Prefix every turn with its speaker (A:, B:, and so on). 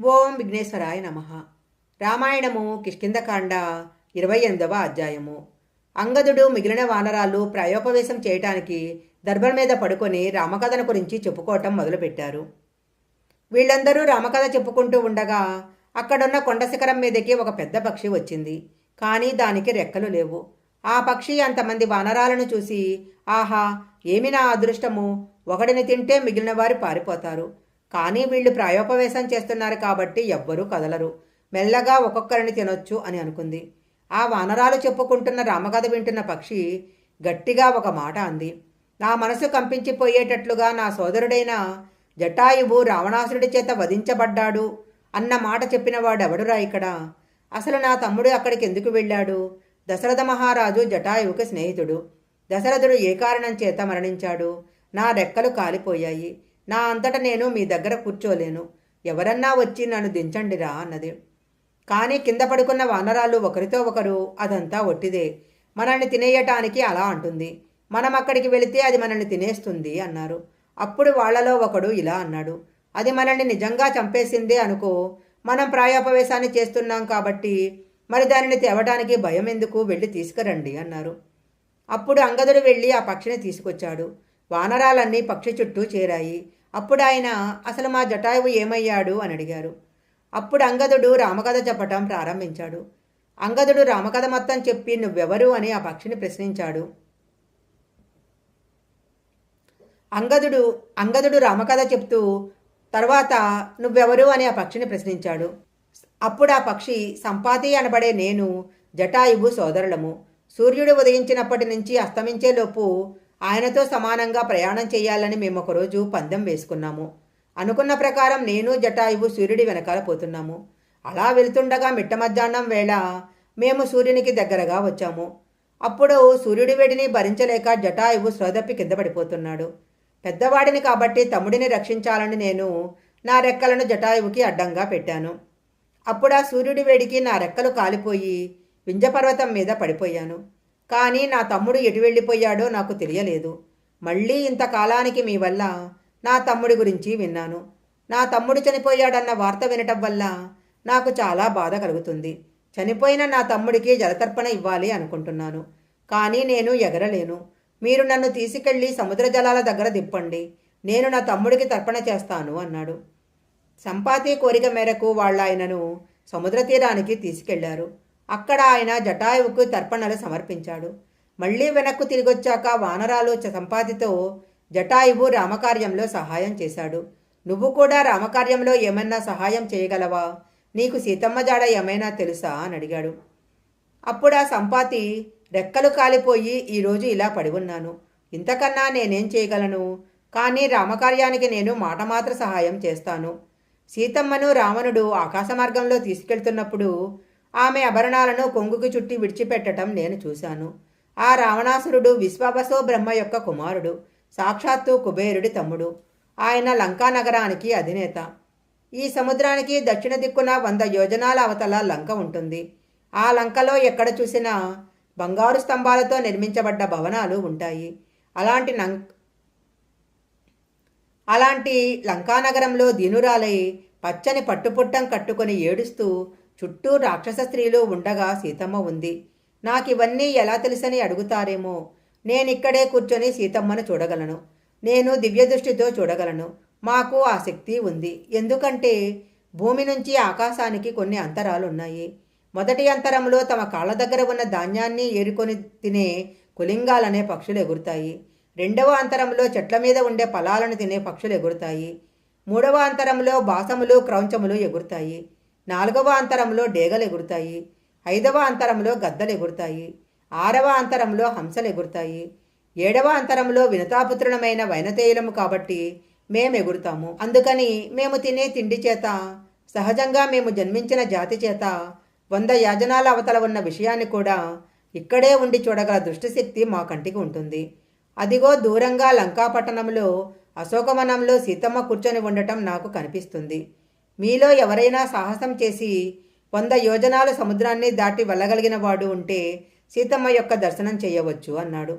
A: ఓం విఘ్నేశ్వరాయ నమః. రామాయణము కిష్కింధకాండ 28వ అధ్యాయము. అంగదుడు మిగిలిన వానరాలు ప్రాయోపవేశం చేయటానికి దర్భల మీద పడుకొని రామకథను గురించి చెప్పుకోవటం మొదలుపెట్టారు. వీళ్ళందరూ రామకథ చెప్పుకుంటూ ఉండగా అక్కడున్న కొండ శిఖరం మీదకి ఒక పెద్ద పక్షి వచ్చింది. కానీ దానికి రెక్కలు లేవు. ఆ పక్షి అంతమంది వానరాలను చూసి, ఆహా, ఏమి నా అదృష్టము, ఒకడిని తింటే మిగిలిన వారు పారిపోతారు. కానీ వీళ్ళు ప్రాయోపవేశం చేస్తున్నారు కాబట్టి ఎవ్వరూ కదలరు, మెల్లగా ఒక్కొక్కరిని తినొచ్చు అని అనుకుంది. ఆ వానరాలు చెప్పుకుంటున్న రామకథ వింటున్న పక్షి గట్టిగా ఒక మాట అంది. నా మనసు కంపించిపోయేటట్లుగా నా సోదరుడైన జటాయువు రావణాసురుడి చేత వధించబడ్డాడు అన్న మాట చెప్పిన వాడెవడురా ఇక్కడ? అసలు నా తమ్ముడు అక్కడికి ఎందుకు వెళ్ళాడు? దశరథ మహారాజు జటాయువుకి స్నేహితుడు. దశరథుడు ఏ కారణం చేత మరణించాడు? నా రెక్కలు కాలిపోయాయి. నా అంతట నేను మీ దగ్గర కూర్చోలేను. ఎవరన్నా వచ్చి నన్ను దించండిరా అన్నది. కానీ కింద పడుకున్న వానరాలు ఒకరితో ఒకరు, అదంతా ఒట్టిదే, మనల్ని తినేయటానికి అలా అంటుంది, మనం అక్కడికి వెళితే అది మనల్ని తినేస్తుంది అన్నారు. అప్పుడు వాళ్లలో ఒకడు ఇలా అన్నాడు, అది మనల్ని నిజంగా చంపేసిందే అనుకో, మనం ప్రాయోపవేశాన్ని చేస్తున్నాం కాబట్టి మరి దానిని తేవడానికి భయం ఎందుకు, వెళ్ళి తీసుకురండి అన్నారు. అప్పుడు అంగదుడు వెళ్ళి ఆ పక్షిని తీసుకొచ్చాడు. వానరాలన్నీ పక్షి చుట్టూ చేరాయి. అప్పుడు ఆయన, అసలు మా జటాయువు ఏమయ్యాడు అని అడిగారు. అప్పుడు అంగదుడు రామకథ చెప్పటం ప్రారంభించాడు. అంగదుడు రామకథ మొత్తం చెప్పి, నువ్వెవరు అని ఆ పక్షిని ప్రశ్నించాడు. అంగదుడు రామకథ చెప్తూ తర్వాత నువ్వెవరు అని ఆ పక్షిని ప్రశ్నించాడు. అప్పుడు ఆ పక్షి, సంపాతి అనబడే నేను జటాయువు సోదరులము. సూర్యుడు ఉదయించినప్పటి నుంచి అస్తమించేలోపు ఆయనతో సమానంగా ప్రయాణం చేయాలని మేము ఒకరోజు పందెం వేసుకున్నాము. అనుకున్న ప్రకారం నేను జటాయువు సూర్యుడి వెనకాల పోతున్నాము. అలా వెళ్తుండగా మిట్ట మధ్యాహ్నం వేళ మేము సూర్యునికి దగ్గరగా వచ్చాము. అప్పుడు సూర్యుడి వేడిని భరించలేక జటాయువు శ్రోదప్పి కింద పడిపోతున్నాడు. పెద్దవాడిని కాబట్టి తమ్ముడిని రక్షించాలని నేను నా రెక్కలను జటాయువుకి అడ్డంగా పెట్టాను. అప్పుడు ఆ సూర్యుడి వేడికి నా రెక్కలు కాలిపోయి వింజపర్వతం మీద పడిపోయాను. కానీ నా తమ్ముడు ఎటు వెళ్ళిపోయాడో నాకు తెలియలేదు. మళ్ళీ ఇంతకాలానికి మీ వల్ల నా తమ్ముడి గురించి విన్నాను. నా తమ్ముడు చనిపోయాడన్న వార్త వినటం వల్ల నాకు చాలా బాధ కలుగుతుంది. చనిపోయిన నా తమ్ముడికి జలతర్పణ ఇవ్వాలి అనుకుంటున్నాను. కానీ నేను ఎగరలేను. మీరు నన్ను తీసుకెళ్లి సముద్ర జలాల దగ్గర దిప్పండి, నేను నా తమ్ముడికి తర్పణ చేస్తాను అన్నాడు. సంపాతి కోరిక మేరకు వాళ్ళాయనను సముద్ర తీరానికి తీసుకెళ్లారు. అక్కడ ఆయన జటాయువుకు తర్పణలు సమర్పించాడు. మళ్ళీ వెనక్కు తిరిగొచ్చాక వానరాలు సంపాతితో, జటాయువు రామకార్యంలో సహాయం చేశాడు. నువ్వు కూడా రామకార్యంలో ఏమన్నా సహాయం చేయగలవా? నీకు సీతమ్మ జాడ ఏమైనా తెలుసా అని అడిగాడు. అప్పుడు ఆ సంపాతి, రెక్కలు కాలిపోయి ఈరోజు ఇలా పడి ఉన్నాను. ఇంతకన్నా నేనేం చేయగలను? కానీ రామకార్యానికి నేను మాట మాత్ర సహాయం చేస్తాను. సీతమ్మను రావణుడు ఆకాశ మార్గంలో తీసుకెళ్తున్నప్పుడు ఆమె ఆభరణాలను కొంగుకి చుట్టి విడిచిపెట్టడం నేను చూశాను. ఆ రావణాసురుడు విశ్వవసో బ్రహ్మ యొక్క కుమారుడు, సాక్షాత్తు కుబేరుడి తమ్ముడు. ఆయన లంకా నగరానికి అధినేత. ఈ సముద్రానికి దక్షిణ దిక్కున 100 యోజనాల అవతల లంక ఉంటుంది. ఆ లంకలో ఎక్కడ చూసినా బంగారు స్తంభాలతో నిర్మించబడ్డ భవనాలు ఉంటాయి. అలాంటి లంకానగరంలో దీనురాలై పచ్చని పట్టుపుట్టం కట్టుకొని ఏడుస్తూ చుట్టూ రాక్షస స్త్రీలు ఉండగా సీతమ్మ ఉంది. నాకివన్నీ ఎలా తెలుసని అడుగుతారేమో. నేనిక్కడే కూర్చొని సీతమ్మను చూడగలను. నేను దివ్యదృష్టితో చూడగలను. మాకు ఆ శక్తి ఉంది. ఎందుకంటే భూమి నుంచి ఆకాశానికి కొన్ని అంతరాలున్నాయి. మొదటి అంతరంలో తమ కాళ్ళ దగ్గర ఉన్న ధాన్యాన్ని ఏరుకొని తినే కులింగాలనే పక్షులు ఎగురుతాయి. రెండవ అంతరంలో చెట్ల మీద ఉండే ఫలాలను తినే పక్షులు ఎగురుతాయి. మూడవ అంతరంలో బాసములు, క్రౌంచములు ఎగురుతాయి. 4వ అంతరంలో డేగలు ఎగురుతాయి. 5వ అంతరంలో గద్దలు ఎగురుతాయి. 6వ అంతరంలో హంసలు ఎగురుతాయి. 7వ అంతరంలో వినతాపుత్రులమైన వైనతేయులము కాబట్టి మేము ఎగురుతాము. అందుకని మేము తినే తిండి చేత, సహజంగా మేము జన్మించిన జాతి చేత 100 యోజనాల అవతల ఉన్న విషయాన్ని కూడా ఇక్కడే ఉండి చూడగల దృష్టిశక్తి మా కంటికి ఉంటుంది. అదిగో దూరంగా లంకాపట్టణంలో అశోకవనంలో సీతమ్మ కూర్చొని ఉండటం నాకు కనిపిస్తుంది. మీలో ఎవరైనా సాహసం చేసి 100 యోజనాల సముద్రాన్ని దాటి వెళ్ళగలిగిన వాడు ఉంటే సీతమ్మ యొక్క దర్శనం చేయవచ్చు అన్నాడు.